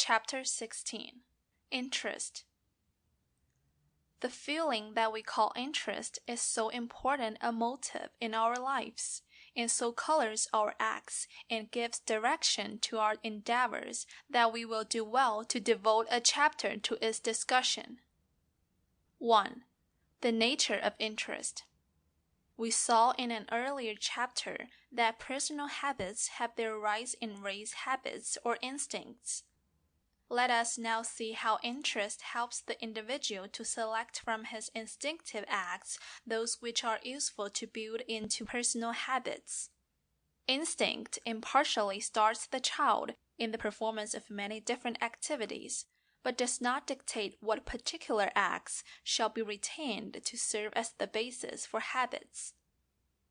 Chapter 16. Interest. The feeling that we call interest is so important a motive in our lives, and so colors our acts and gives direction to our endeavors that we will do well to devote a chapter to its discussion. 1. The nature of interest. We saw in an earlier chapter that personal habits have their rise in race habits or instincts. Let us now see how interest helps the individual to select from his instinctive acts those which are useful to build into personal habits. Instinct impartially starts the child in the performance of many different activities, but does not dictate what particular acts shall be retained to serve as the basis for habits.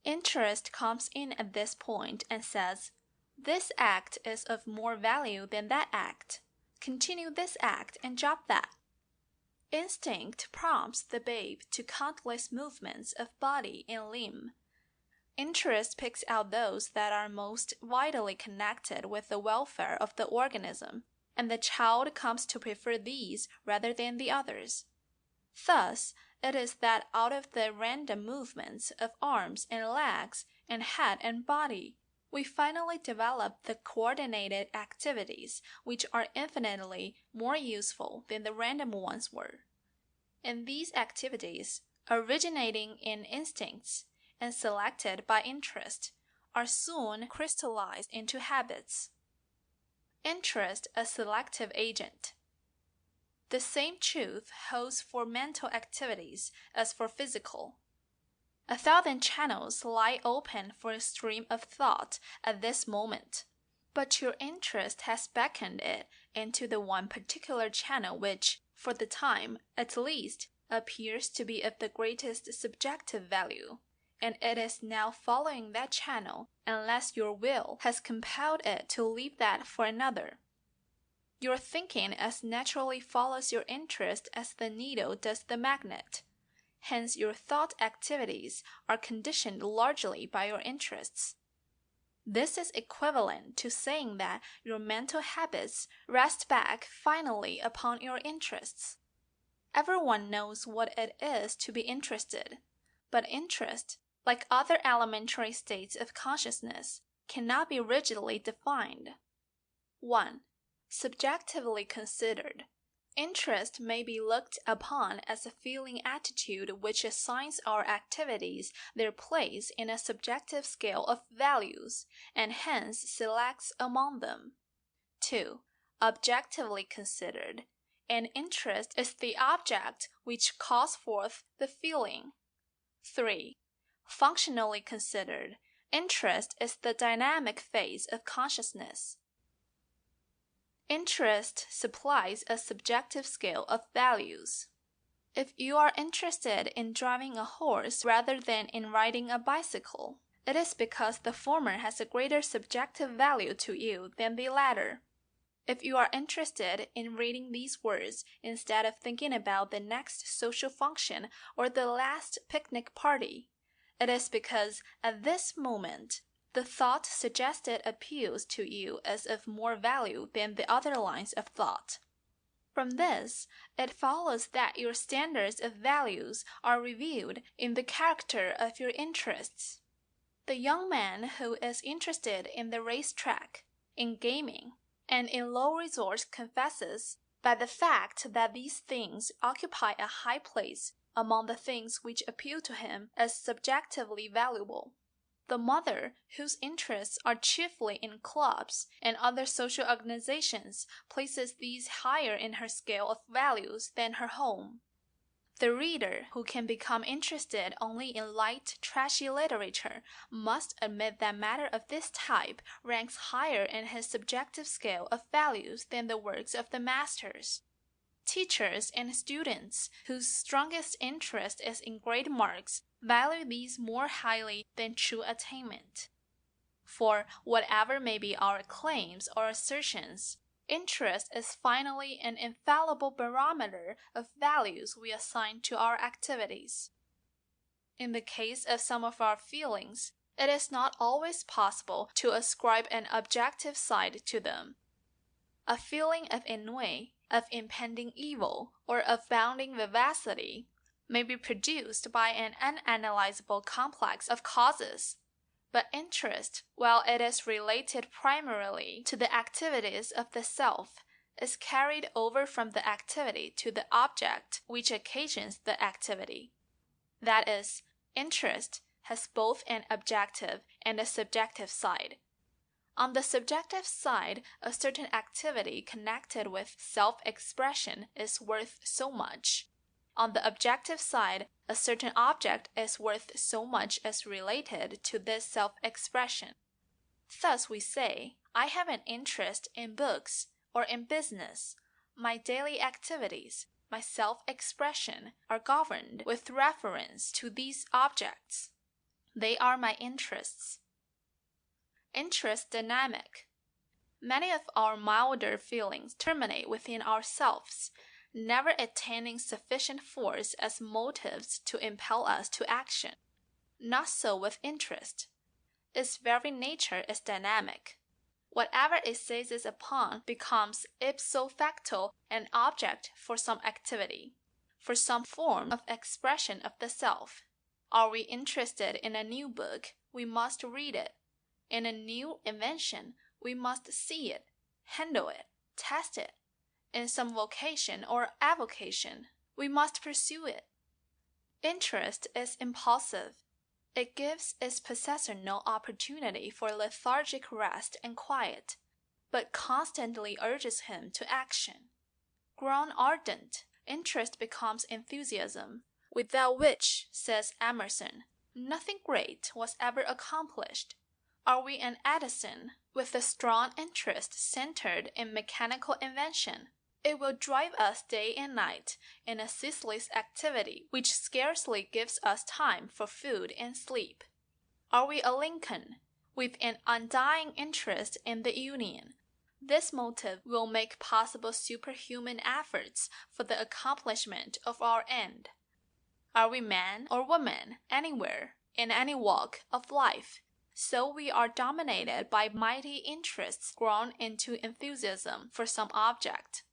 Interest comes in at this point and says, "This act is of more value than that act. Continue this act and drop that." Instinct prompts the babe to countless movements of body and limb. Interest picks out those that are most vitally connected with the welfare of the organism, and the child comes to prefer these rather than the others. Thus, it is that out of the random movements of arms and legs and head and body, we finally develop the coordinated activities which are infinitely more useful than the random ones were. And these activities, originating in instincts and selected by interest, are soon crystallized into habits. Interest a selective agent. The same truth holds for mental activities as for physical. 1,000 channels lie open for a stream of thought at this moment, but your interest has beckoned it into the one particular channel which, for the time at least, appears to be of the greatest subjective value, and it is now following that channel unless your will has compelled it to leave that for another. Your thinking as naturally follows your interest as the needle does the magnet. Hence your thought activities are conditioned largely by your interests. This is equivalent to saying that your mental habits rest back finally upon your interests. Everyone knows what it is to be interested, but interest, like other elementary states of consciousness, cannot be rigidly defined. 1. Subjectively considered, interest may be looked upon as a feeling attitude which assigns our activities their place in a subjective scale of values, and hence selects among them. 2. Objectively considered, an interest is the object which calls forth the feeling. 3. Functionally considered, interest is the dynamic phase of consciousness. Interest supplies a subjective scale of values. If you are interested in driving a horse rather than in riding a bicycle, it is because the former has a greater subjective value to you than the latter. If you are interested in reading these words instead of thinking about the next social function or the last picnic party, it is because at this moment the thought suggested appeals to you as of more value than the other lines of thought. From this, it follows that your standards of values are revealed in the character of your interests. The young man who is interested in the racetrack, in gaming, and in low resorts confesses that the fact that these things occupy a high place among the things which appeal to him as subjectively valuable. The mother, whose interests are chiefly in clubs and other social organizations, places these higher in her scale of values than her home. The reader, who can become interested only in light, trashy literature, must admit that matter of this type ranks higher in his subjective scale of values than the works of the masters. Teachers and students, whose strongest interest is in great marks, value these more highly than true attainment. For whatever may be our claims or assertions, interest is finally an infallible barometer of values we assign to our activities. In the case of some of our feelings, it is not always possible to ascribe an objective side to them. A feeling of ennui, of impending evil, or of bounding vivacity may be produced by an unanalyzable complex of causes. But interest, while it is related primarily to the activities of the self, is carried over from the activity to the object which occasions the activity. That is, interest has both an objective and a subjective side. On the subjective side, a certain activity connected with self-expression is worth so much. On the objective side, a certain object is worth so much as related to this self-expression. Thus we say, I have an interest in books or in business. My daily activities, my self-expression are governed with reference to these objects. They are my interests. Interest dynamic. Many of our milder feelings terminate within ourselves, never attaining sufficient force as motives to impel us to action. Not so with interest. Its very nature is dynamic. Whatever it seizes upon becomes ipso facto an object for some activity, for some form of expression of the self. Are we interested in a new book, we must read it. In a new invention, we must see it, handle it, test it. In some vocation or avocation, we must pursue it. Interest is impulsive. It gives its possessor no opportunity for lethargic rest and quiet, but constantly urges him to action. Grown ardent, interest becomes enthusiasm, without which, says Emerson, nothing great was ever accomplished. Are we an Edison with a strong interest centered in mechanical invention? It will drive us day and night in a ceaseless activity which scarcely gives us time for food and sleep. Are we a Lincoln with an undying interest in the Union? This motive will make possible superhuman efforts for the accomplishment of our end. Are we man or woman anywhere, in any walk of life? So we are dominated by mighty interests grown into enthusiasm for some object.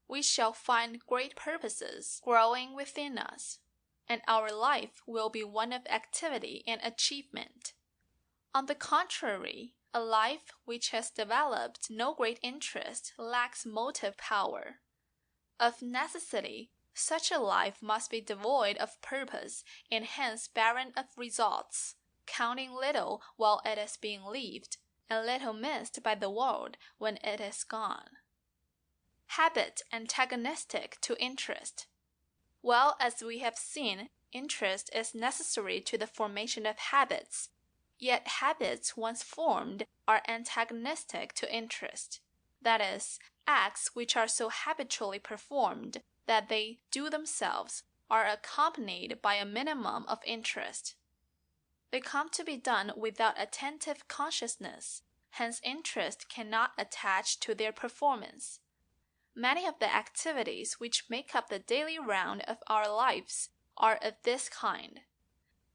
We shall find great purposes growing within us, and our life will be one of activity and achievement. On the contrary, a life which has developed no great interest lacks motive power. Of necessity, such a life must be devoid of purpose and hence barren of results, counting little while it is being lived, and little missed by the world when it is gone. Habit antagonistic to interest. Well, as we have seen, interest is necessary to the formation of habits, yet habits once formed are antagonistic to interest. That is, acts which are so habitually performed that they do themselves are accompanied by a minimum of interest. They come to be done without attentive consciousness, hence interest cannot attach to their performance. Many of the activities which make up the daily round of our lives are of this kind.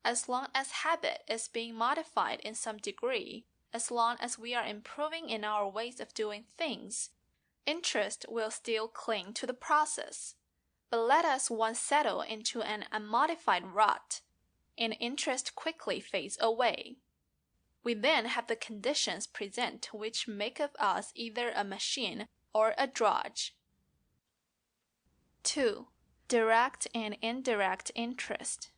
As long as habit is being modified in some degree, as long as we are improving in our ways of doing things, interest will still cling to the process. But let us once settle into an unmodified rut, and interest quickly fades away. We then have the conditions present which make of us either a machine or a drudge. 2. Direct and indirect interest.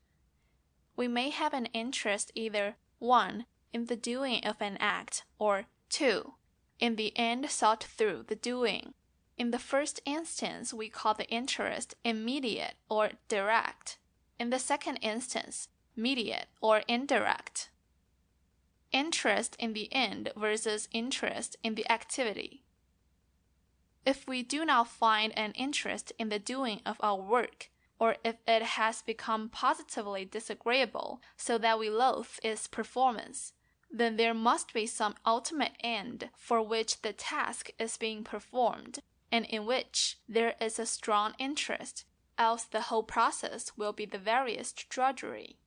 We may have an interest either 1. In the doing of an act, or 2. In the end sought through the doing. In the first instance, we call the interest immediate or direct. In the second instance, mediate or indirect. Interest in the end versus interest in the activity. If we do not find an interest in the doing of our work, or if it has become positively disagreeable so that we loathe its performance, then there must be some ultimate end for which the task is being performed, and in which there is a strong interest, else the whole process will be the veriest drudgery.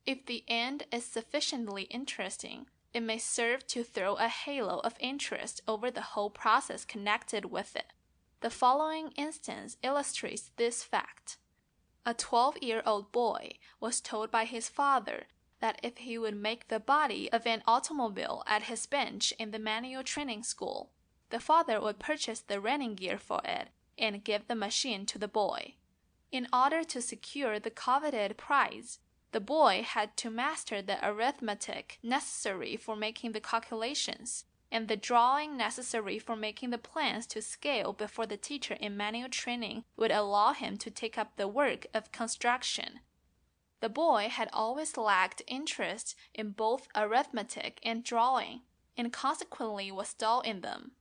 If the end is sufficiently interesting, it may serve to throw a halo of interest over the whole process connected with it. The following instance illustrates this fact. A 12-year-old boy was told by his father that if he would make the body of an automobile at his bench in the manual training school, the father would purchase the running gear for it and give the machine to the boy. In order to secure the coveted prize, the boy had to master the arithmetic necessary for making the calculations and the drawing necessary for making the plans to scale before the teacher in manual training would allow him to take up the work of construction. The boy had always lacked interest in both arithmetic and drawing, and consequently was dull in them.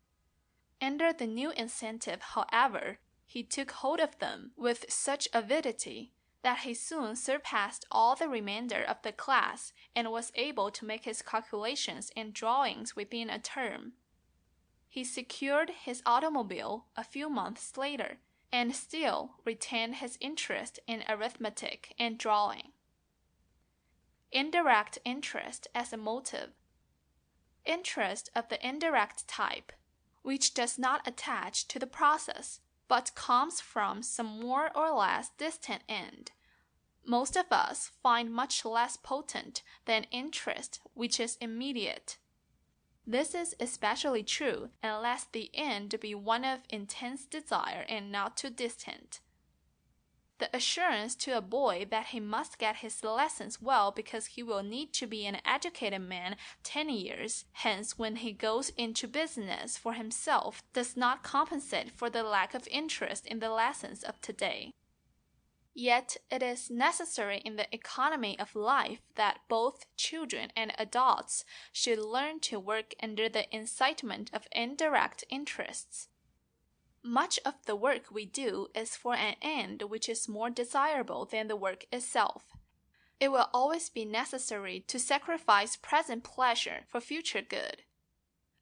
Under the new incentive, however, he took hold of them with such avidity that he soon surpassed all the remainder of the class and was able to make his calculations and drawings within a term. He secured his automobile a few months later and still retained his interest in arithmetic and drawing. Indirect interest as a motive. Interest of the indirect type, which does not attach to the process, but comes from some more or less distant end, most of us find much less potent than interest which is immediate. This is especially true unless the end be one of intense desire and not too distant. The assurance to a boy that he must get his lessons well because he will need to be an educated man 10 years hence when he goes into business for himself does not compensate for the lack of interest in the lessons of today. Yet it is necessary in the economy of life that both children and adults should learn to work under the incitement of indirect interests. Much of the work we do is for an end which is more desirable than the work itself. It will always be necessary to sacrifice present pleasure for future good.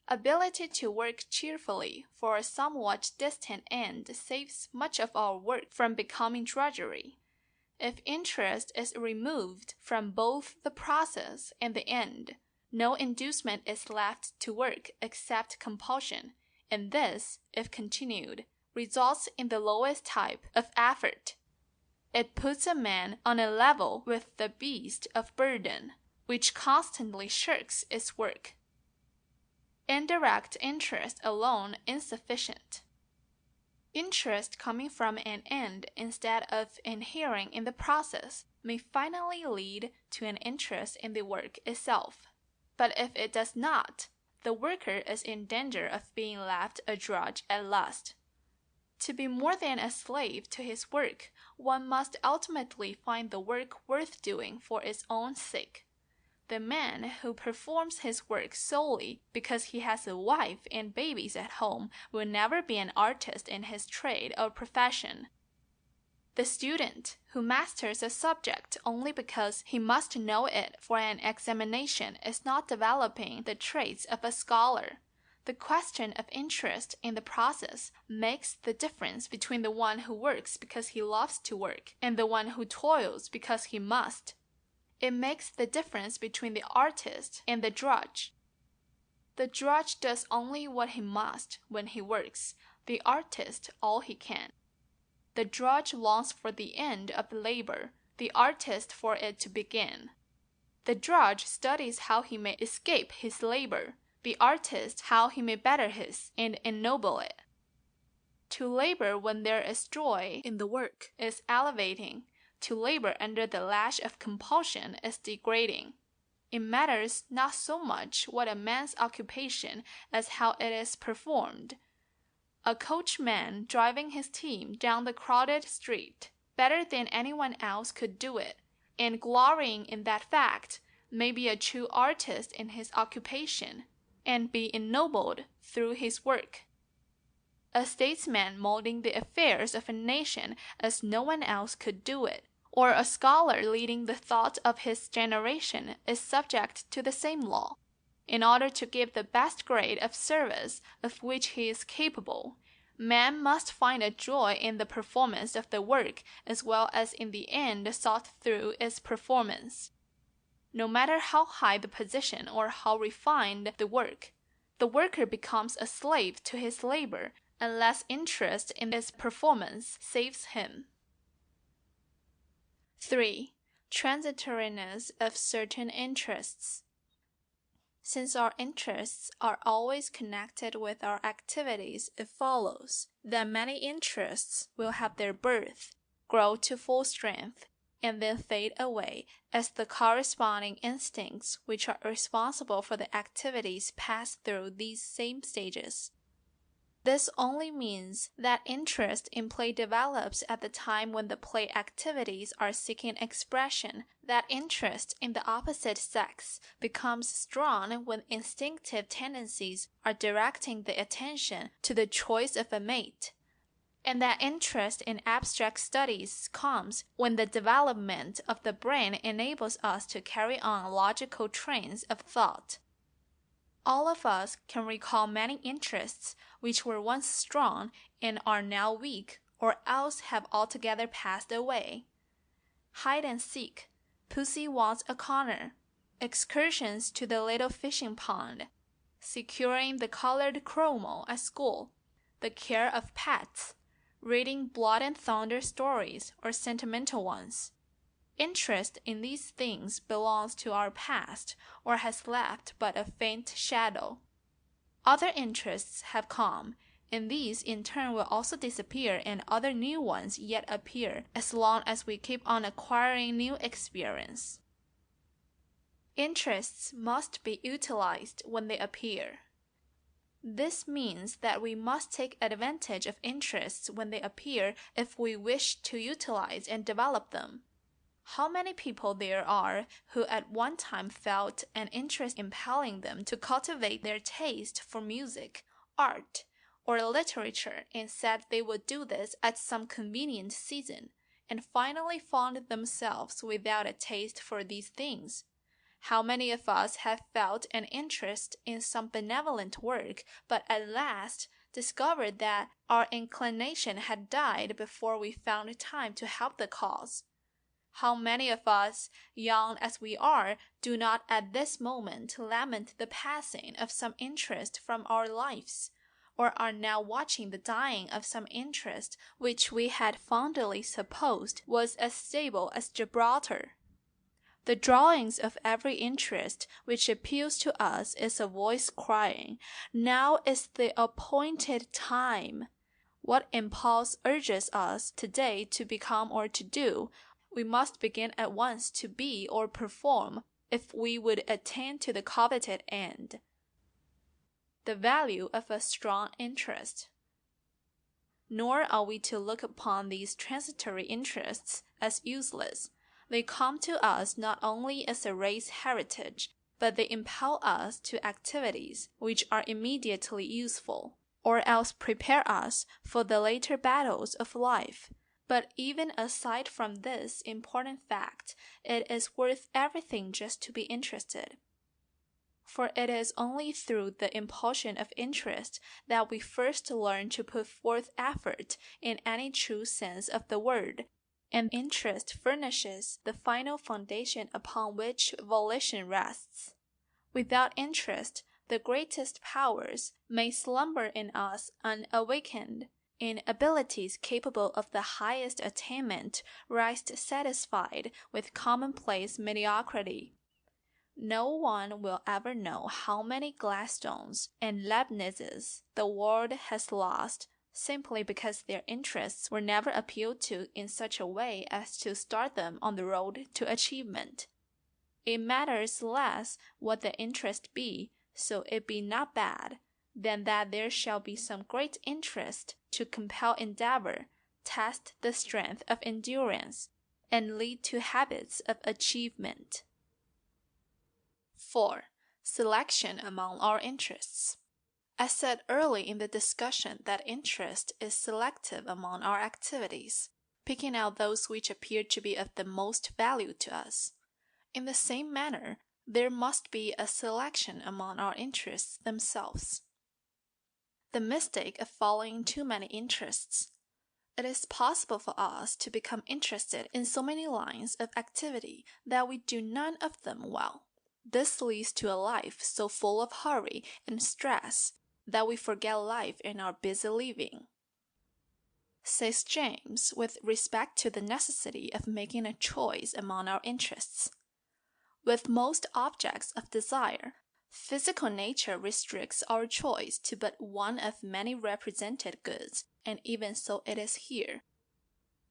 Ability to work cheerfully for a somewhat distant end saves much of our work from becoming drudgery. If interest is removed from both the process and the end, no inducement is left to work except compulsion, and this, if continued, results in the lowest type of effort. It puts a man on a level with the beast of burden, which constantly shirks its work. Indirect interest alone insufficient. Interest coming from an end instead of inhering in the process may finally lead to an interest in the work itself. But if it does not, the worker is in danger of being left a drudge at last. To be more than a slave to his work, one must ultimately find the work worth doing for its own sake. The man who performs his work solely because he has a wife and babies at home will never be an artist in his trade or profession. The student who masters a subject only because he must know it for an examination is not developing the traits of a scholar. The question of interest in the process makes the difference between the one who works because he loves to work and the one who toils because he must. It makes the difference between the artist and the drudge. The drudge does only what he must when he works, the artist all he can. The drudge longs for the end of the labor, the artist for it to begin. The drudge studies how he may escape his labor, the artist how he may better his and ennoble it. To labor when there is joy in the work is elevating. To labor under the lash of compulsion is degrading. It matters not so much what a man's occupation as how it is performed. A coachman driving his team down the crowded street better than anyone else could do it, and glorying in that fact, may be a true artist in his occupation, and be ennobled through his work. A statesman molding the affairs of a nation as no one else could do it, or a scholar leading the thought of his generation is subject to the same law. In order to give the best grade of service of which he is capable, man must find a joy in the performance of the work as well as in the end sought through its performance. No matter how high the position or how refined the work, the worker becomes a slave to his labor unless interest in its performance saves him. 3. Transitoriness of certain interests. Since our interests are always connected with our activities, it follows that many interests will have their birth, grow to full strength, and then fade away as the corresponding instincts which are responsible for the activities pass through these same stages. This only means that interest in play develops at the time when the play activities are seeking expression, that interest in the opposite sex becomes strong when instinctive tendencies are directing the attention to the choice of a mate, and that interest in abstract studies comes when the development of the brain enables us to carry on logical trains of thought. All of us can recall many interests which were once strong and are now weak or else have altogether passed away. Hide and seek, Pussy wants a corner, excursions to the little fishing pond, securing the colored chromo at school, the care of pets, reading blood and thunder stories or sentimental ones. Interest in these things belongs to our past or has left but a faint shadow. Other interests have come, and these in turn will also disappear and other new ones yet appear as long as we keep on acquiring new experience. Interests must be utilized when they appear. This means that we must take advantage of interests when they appear if we wish to utilize and develop them. How many people there are who at one time felt an interest impelling them to cultivate their taste for music, art, or literature and said they would do this at some convenient season, and finally found themselves without a taste for these things? How many of us have felt an interest in some benevolent work, but at last discovered that our inclination had died before we found time to help the cause? How many of us, young as we are, do not at this moment lament the passing of some interest from our lives, or are now watching the dying of some interest which we had fondly supposed was as stable as Gibraltar? The drawings of every interest which appeals to us is a voice crying, "Now is the appointed time." What impulse urges us today to become or to do? We must begin at once to be or perform if we would attain to the coveted end. The value of a strong interest. Nor are we to look upon these transitory interests as useless. They come to us not only as a race heritage, but they impel us to activities which are immediately useful, or else prepare us for the later battles of life. But even aside from this important fact, it is worth everything just to be interested. For it is only through the impulsion of interest that we first learn to put forth effort in any true sense of the word, and interest furnishes the final foundation upon which volition rests. Without interest, the greatest powers may slumber in us unawakened. In abilities capable of the highest attainment, rest satisfied with commonplace mediocrity. No one will ever know how many Gladstones and Leibnizes the world has lost simply because their interests were never appealed to in such a way as to start them on the road to achievement. It matters less what the interest be, so it be not bad, than that there shall be some great interest to compel endeavor, test the strength of endurance, and lead to habits of achievement. 4. Selection among our interests. I said early in the discussion that interest is selective among our activities, picking out those which appear to be of the most value to us. In the same manner, there must be a selection among our interests themselves. The mistake of following too many interests. It is possible for us to become interested in so many lines of activity that we do none of them well. This leads to a life so full of hurry and stress that we forget life in our busy living. Says James with respect to the necessity of making a choice among our interests. With most objects of desire, physical nature restricts our choice to but one of many represented goods, and even so it is here.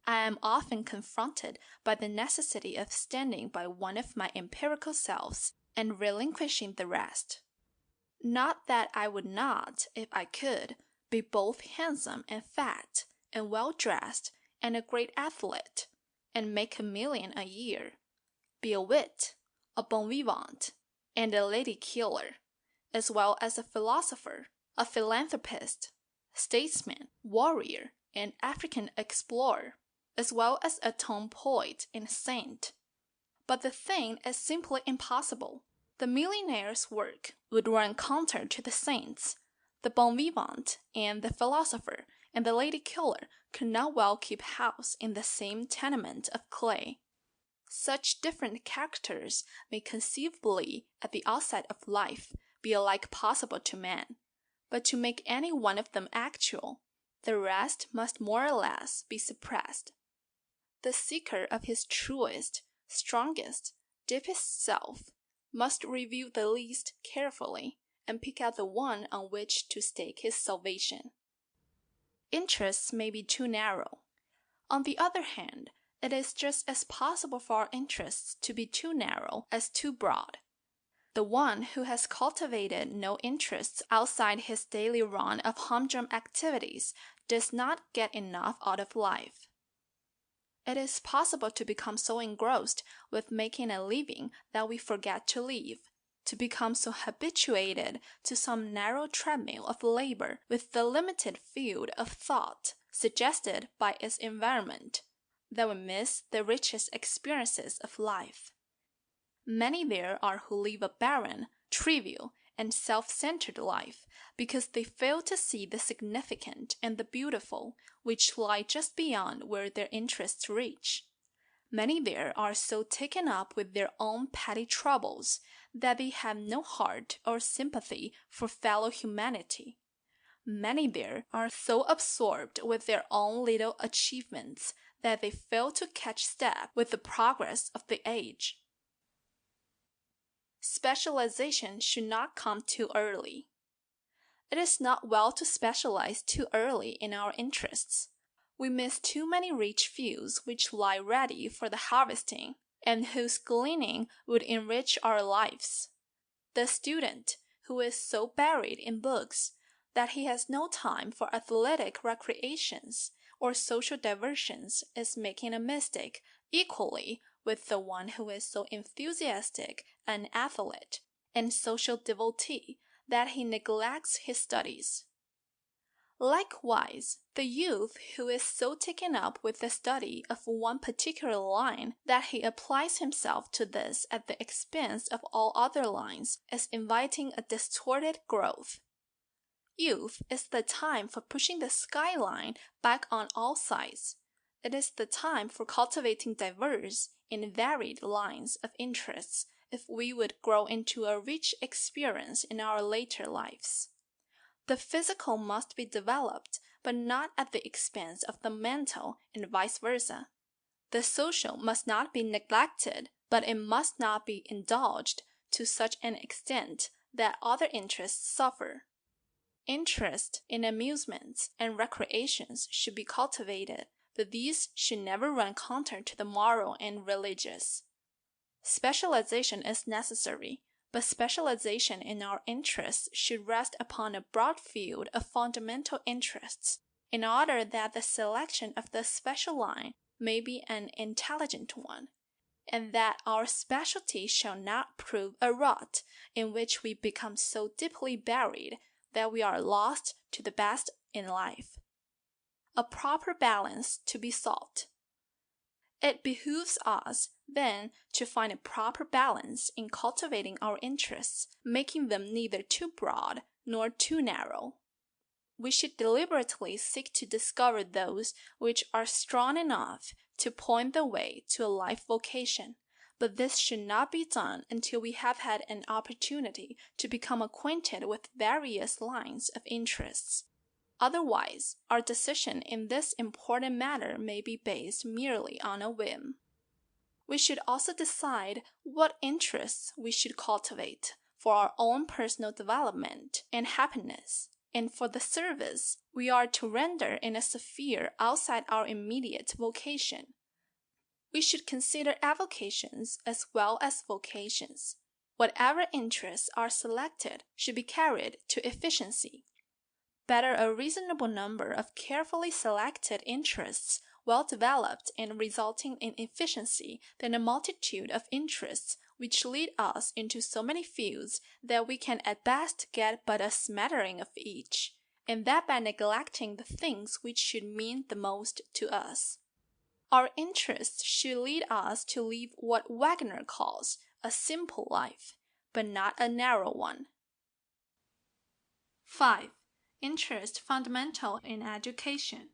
I am often confronted by the necessity of standing by one of my empirical selves and relinquishing the rest. Not that I would not, if I could, be both handsome and fat, and well-dressed, and a great athlete, and make $1 million a year, be a wit, a bon vivant, and a lady-killer, as well as a philosopher, a philanthropist, statesman, warrior, and African explorer, as well as a tone poet and saint. But the thing is simply impossible. The millionaire's work would run counter to the saint's. The bon vivant and the philosopher and the lady-killer could not well keep house in the same tenement of clay. Such different characters may conceivably, at the outset of life, be alike possible to man, but to make any one of them actual, the rest must more or less be suppressed. The seeker of his truest, strongest, deepest self must review the least carefully, and pick out the one on which to stake his salvation. Interests may be too narrow. On the other hand, it is just as possible for our interests to be too narrow as too broad. The one who has cultivated no interests outside his daily run of humdrum activities does not get enough out of life. It is possible to become so engrossed with making a living that we forget to live, to become so habituated to some narrow treadmill of labor with the limited field of thought suggested by its environment, that we miss the richest experiences of life. Many there are who live a barren, trivial, and self-centered life because they fail to see the significant and the beautiful which lie just beyond where their interests reach. Many there are so taken up with their own petty troubles that they have no heart or sympathy for fellow humanity. Many there are so absorbed with their own little achievements that they fail to catch step with the progress of the age. Specialization should not come too early. It is not well to specialize too early in our interests. We miss too many rich fields which lie ready for the harvesting, and whose gleaning would enrich our lives. The student, who is so buried in books that he has no time for athletic recreations or social diversions, is making a mistake equally with the one who is so enthusiastic an athlete and social devotee that he neglects his studies. Likewise, the youth who is so taken up with the study of one particular line that he applies himself to this at the expense of all other lines is inviting a distorted growth. Youth is the time for pushing the skyline back on all sides. It is the time for cultivating diverse and varied lines of interests if we would grow into a rich experience in our later lives. The physical must be developed, but not at the expense of the mental, and vice versa. The social must not be neglected, but it must not be indulged to such an extent that other interests suffer. Interest in amusements and recreations should be cultivated, but these should never run counter to the moral and religious. Specialization is necessary, but specialization in our interests should rest upon a broad field of fundamental interests, in order that the selection of the special line may be an intelligent one, and that our specialty shall not prove a rut in which we become so deeply buried that we are lost to the best in life. A proper balance to be sought. It behooves us, then, to find a proper balance in cultivating our interests, making them neither too broad nor too narrow. We should deliberately seek to discover those which are strong enough to point the way to a life vocation, but this should not be done until we have had an opportunity to become acquainted with various lines of interests. Otherwise, our decision in this important matter may be based merely on a whim. We should also decide what interests we should cultivate for our own personal development and happiness, and for the service we are to render in a sphere outside our immediate vocation. We should consider avocations as well as vocations. Whatever interests are selected should be carried to efficiency. Better a reasonable number of carefully selected interests, well developed and resulting in efficiency, than a multitude of interests which lead us into so many fields that we can at best get but a smattering of each, and that by neglecting the things which should mean the most to us. Our interests should lead us to live what Wagner calls a simple life, but not a narrow one. 5. Interest fundamental in education.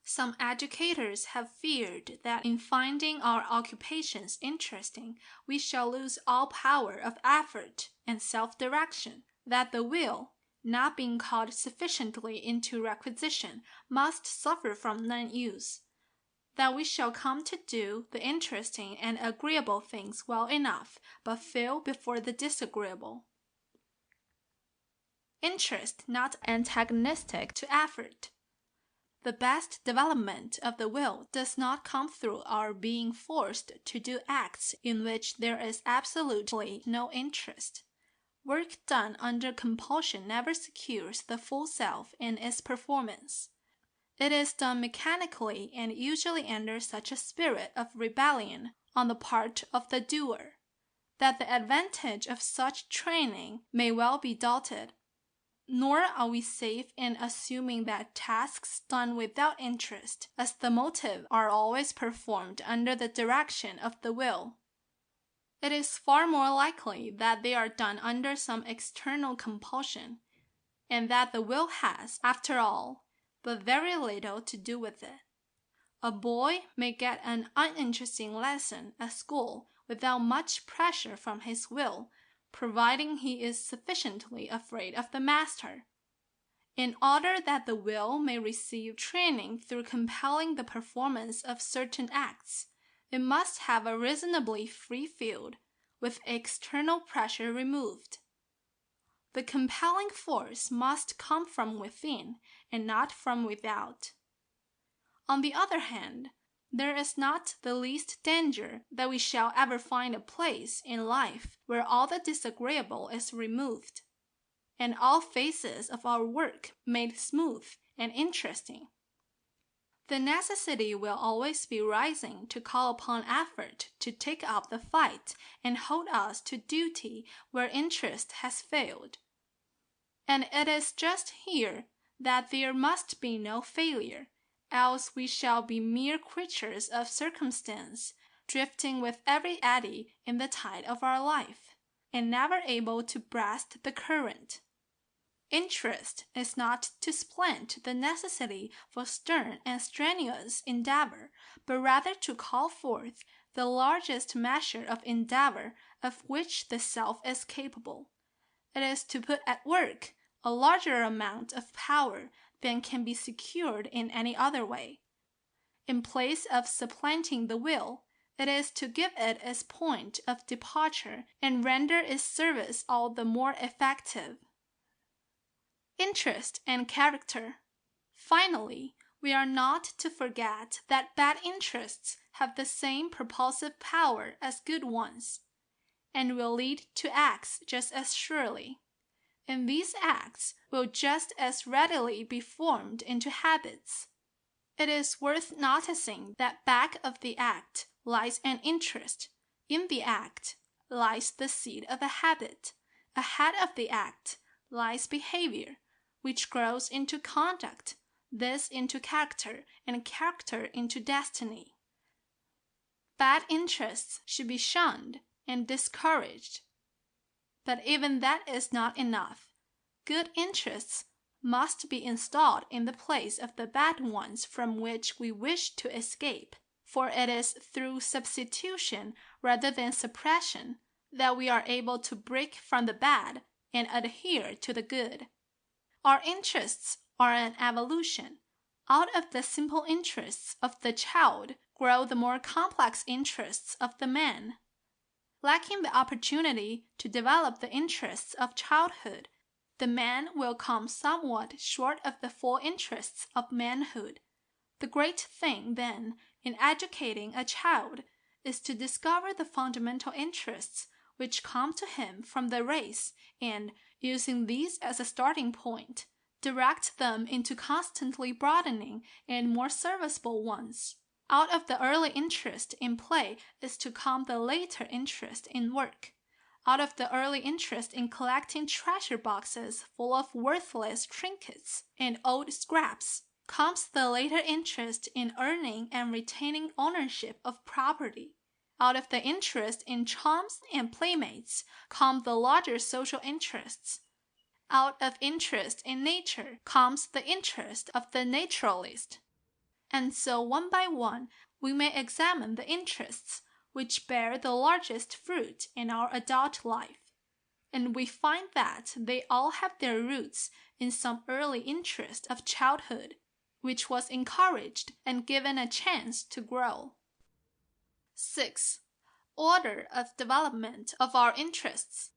Some educators have feared that in finding our occupations interesting, we shall lose all power of effort and self-direction, that the will, not being called sufficiently into requisition, must suffer from non-use, that we shall come to do the interesting and agreeable things well enough, but fail before the disagreeable. Interest not antagonistic to effort. The best development of the will does not come through our being forced to do acts in which there is absolutely no interest. Work done under compulsion never secures the full self in its performance. It is done mechanically and usually under such a spirit of rebellion on the part of the doer, that the advantage of such training may well be doubted. Nor are we safe in assuming that tasks done without interest, as the motive, are always performed under the direction of the will. It is far more likely that they are done under some external compulsion, and that the will has, after all, but very little to do with it. A boy may get an uninteresting lesson at school without much pressure from his will, providing he is sufficiently afraid of the master. In order that the will may receive training through compelling the performance of certain acts, it must have a reasonably free field, with external pressure removed. The compelling force must come from within and not from without. On the other hand, there is not the least danger that we shall ever find a place in life where all the disagreeable is removed, and all phases of our work made smooth and interesting. The necessity will always be rising to call upon effort to take up the fight and hold us to duty where interest has failed. And it is just here that there must be no failure, else we shall be mere creatures of circumstance, drifting with every eddy in the tide of our life, and never able to breast the current. Interest is not to supplant the necessity for stern and strenuous endeavor, but rather to call forth the largest measure of endeavor of which the self is capable. It is to put at work a larger amount of power than can be secured in any other way. In place of supplanting the will, it is to give it its point of departure and render its service all the more effective. Interest and character. Finally, we are not to forget that bad interests have the same propulsive power as good ones, and will lead to acts just as surely. And these acts will just as readily be formed into habits. It is worth noticing that back of the act lies an interest. In the act lies the seed of a habit. Ahead of the act lies behavior, which grows into conduct, this into character, and character into destiny. Bad interests should be shunned and discouraged. But even that is not enough. Good interests must be installed in the place of the bad ones from which we wish to escape, for it is through substitution rather than suppression that we are able to break from the bad and adhere to the good. Our interests are an evolution. Out of the simple interests of the child grow the more complex interests of the man. Lacking the opportunity to develop the interests of childhood, the man will come somewhat short of the full interests of manhood. The great thing, then, in educating a child is to discover the fundamental interests which come to him from the race and, using these as a starting point, direct them into constantly broadening and more serviceable ones. Out of the early interest in play is to come the later interest in work. Out of the early interest in collecting treasure boxes full of worthless trinkets and old scraps comes the later interest in earning and retaining ownership of property. Out of the interest in chums and playmates come the larger social interests. Out of interest in nature comes the interest of the naturalist. And so one by one we may examine the interests which bear the largest fruit in our adult life. And we find that they all have their roots in some early interest of childhood, which was encouraged and given a chance to grow. 6. Order of development of our interests.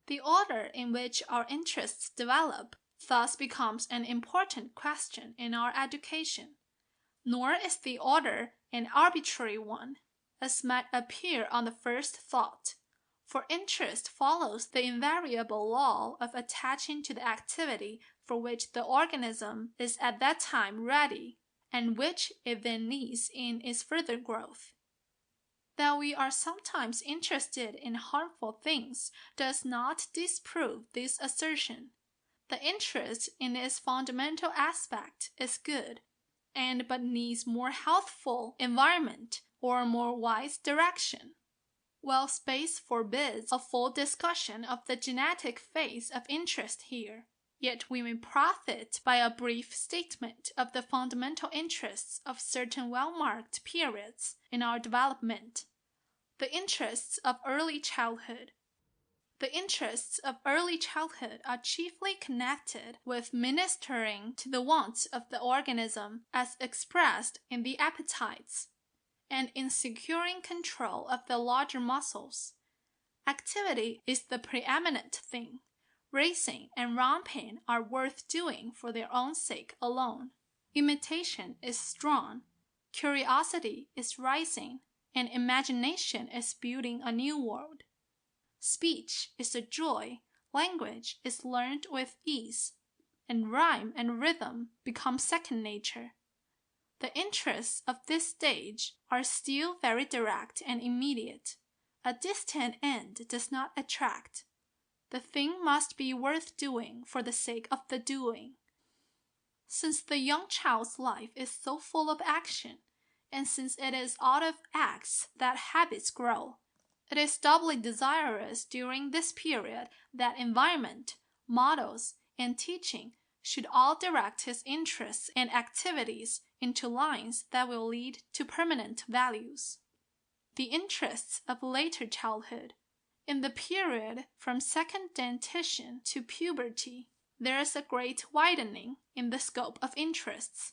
The order in which our interests develop thus becomes an important question in our education. Nor is the order an arbitrary one, as might appear on the first thought, for interest follows the invariable law of attaching to the activity for which the organism is at that time ready, and which it then needs in its further growth. That we are sometimes interested in harmful things does not disprove this assertion. The interest in its fundamental aspect is good, and but needs more healthful environment or more wise direction. While space forbids a full discussion of the genetic phase of interest here, yet we may profit by a brief statement of the fundamental interests of certain well-marked periods in our development. The interests of early childhood. The interests of early childhood are chiefly connected with ministering to the wants of the organism as expressed in the appetites, and in securing control of the larger muscles. Activity is the preeminent thing. Racing and romping are worth doing for their own sake alone. Imitation is strong, curiosity is rising, and imagination is building a new world. Speech is a joy, language is learned with ease, and rhyme and rhythm become second nature. The interests of this stage are still very direct and immediate. A distant end does not attract. The thing must be worth doing for the sake of the doing. Since the young child's life is so full of action, and since it is out of acts that habits grow, it is doubly desirous during this period that environment, models, and teaching should all direct his interests and activities into lines that will lead to permanent values. The interests of later childhood. In the period from second dentition to puberty, there is a great widening in the scope of interests,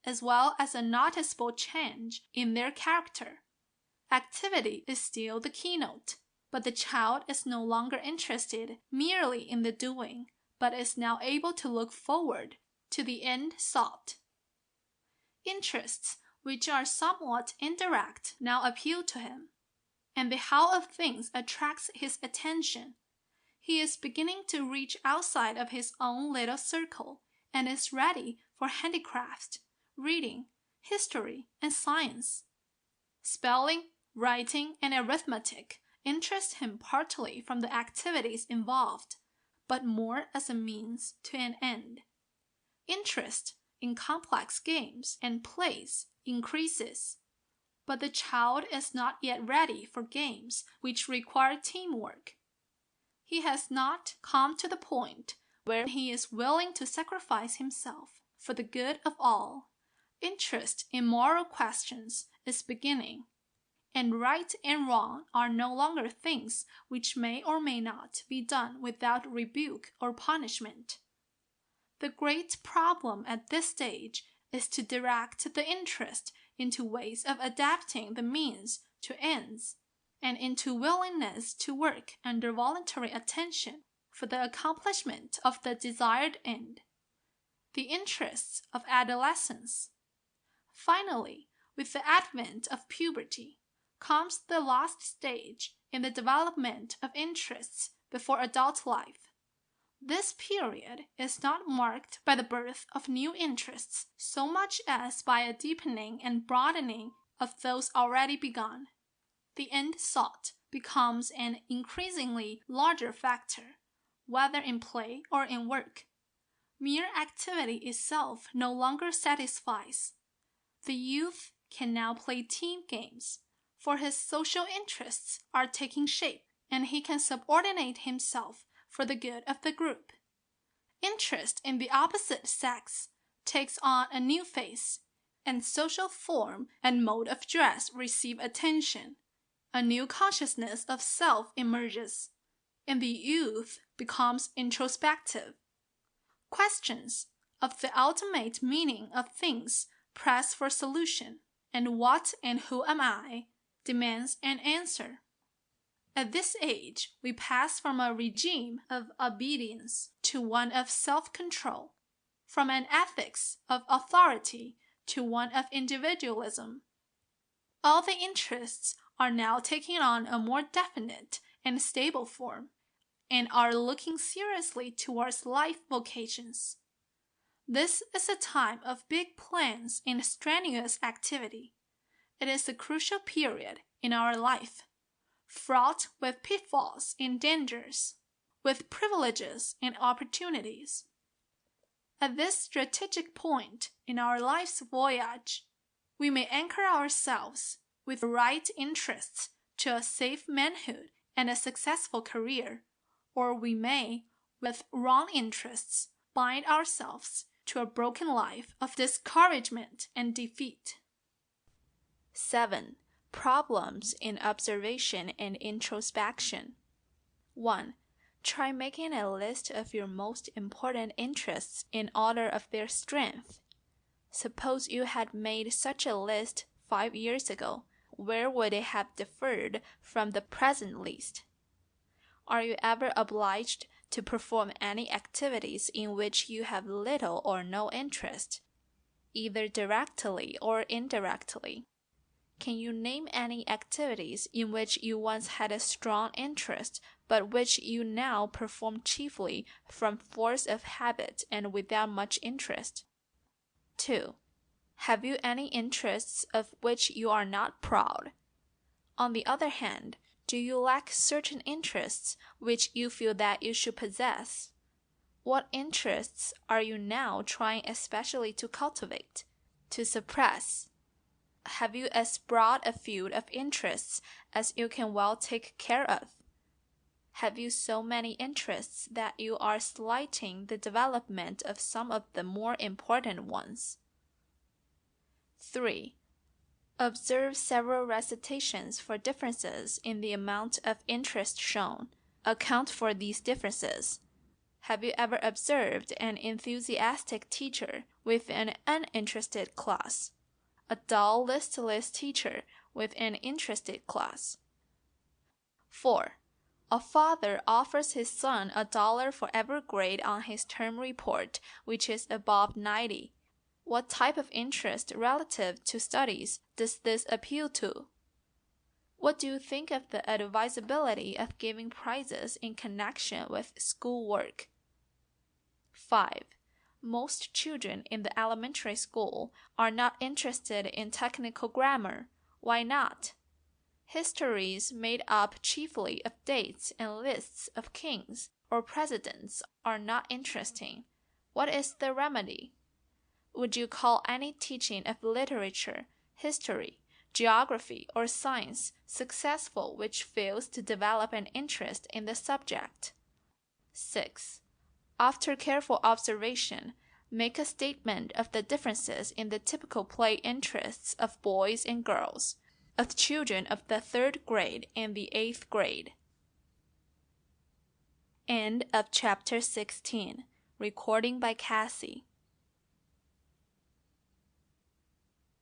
as well as a noticeable change in their character. Activity is still the keynote, but the child is no longer interested merely in the doing, but is now able to look forward to the end sought. Interests which are somewhat indirect now appeal to him, and the how of things attracts his attention. He is beginning to reach outside of his own little circle, and is ready for handicrafts, reading, history, and science. Spelling, writing, and arithmetic interest him partly from the activities involved, but more as a means to an end. Interest in complex games and plays increases, but the child is not yet ready for games which require teamwork. He has not come to the point where he is willing to sacrifice himself for the good of all. Interest in moral questions is beginning, and right and wrong are no longer things which may or may not be done without rebuke or punishment. The great problem at this stage is to direct the interest into ways of adapting the means to ends, and into willingness to work under voluntary attention for the accomplishment of the desired end. The interests of adolescence. Finally, with the advent of puberty, comes the last stage in the development of interests before adult life. This period is not marked by the birth of new interests so much as by a deepening and broadening of those already begun. The end sought becomes an increasingly larger factor, whether in play or in work. Mere activity itself no longer satisfies. The youth can now play team games, for his social interests are taking shape, and he can subordinate himself for the good of the group. Interest in the opposite sex takes on a new face, and social form and mode of dress receive attention. A new consciousness of self emerges, and the youth becomes introspective. Questions of the ultimate meaning of things press for solution, and what and who am I demands an answer. At this age, we pass from a regime of obedience to one of self-control, from an ethics of authority to one of individualism. All the interests are now taking on a more definite and stable form, and are looking seriously towards life vocations. This is a time of big plans and strenuous activity. It is a crucial period in our life, fraught with pitfalls and dangers, with privileges and opportunities. At this strategic point in our life's voyage, we may anchor ourselves with the right interests to a safe manhood and a successful career, or we may, with wrong interests, bind ourselves to a broken life of discouragement and defeat. 7. Problems in observation and introspection. 1. Try making a list of your most important interests in order of their strength. Suppose you had made such a list 5 years ago. Where would it have differed from the present list? Are you ever obliged to perform any activities in which you have little or no interest, either directly or indirectly? Can you name any activities in which you once had a strong interest, but which you now perform chiefly from force of habit and without much interest? 2. Have you any interests of which you are not proud? On the other hand, do you lack certain interests which you feel that you should possess? What interests are you now trying especially to cultivate, to suppress? Have you as broad a field of interests as you can well take care of? Have you so many interests that you are slighting the development of some of the more important ones? 3. Observe several recitations for differences in the amount of interest shown. Account for these differences. Have you ever observed an enthusiastic teacher with an uninterested class? A dull, listless teacher with an interested class? 4. A father offers his son $1 for every grade on his term report which is above 90. What type of interest relative to studies does this appeal to? What do you think of the advisability of giving prizes in connection with schoolwork? 5. Most children in the elementary school are not interested in technical grammar. Why not? Histories made up chiefly of dates and lists of kings or presidents are not interesting. What is the remedy? Would you call any teaching of literature, history, geography, or science successful which fails to develop an interest in the subject? 6. After careful observation, make a statement of the differences in the typical play interests of boys and girls, of children of the 3rd grade and the 8th grade. End of chapter 16. Recording by Cassie.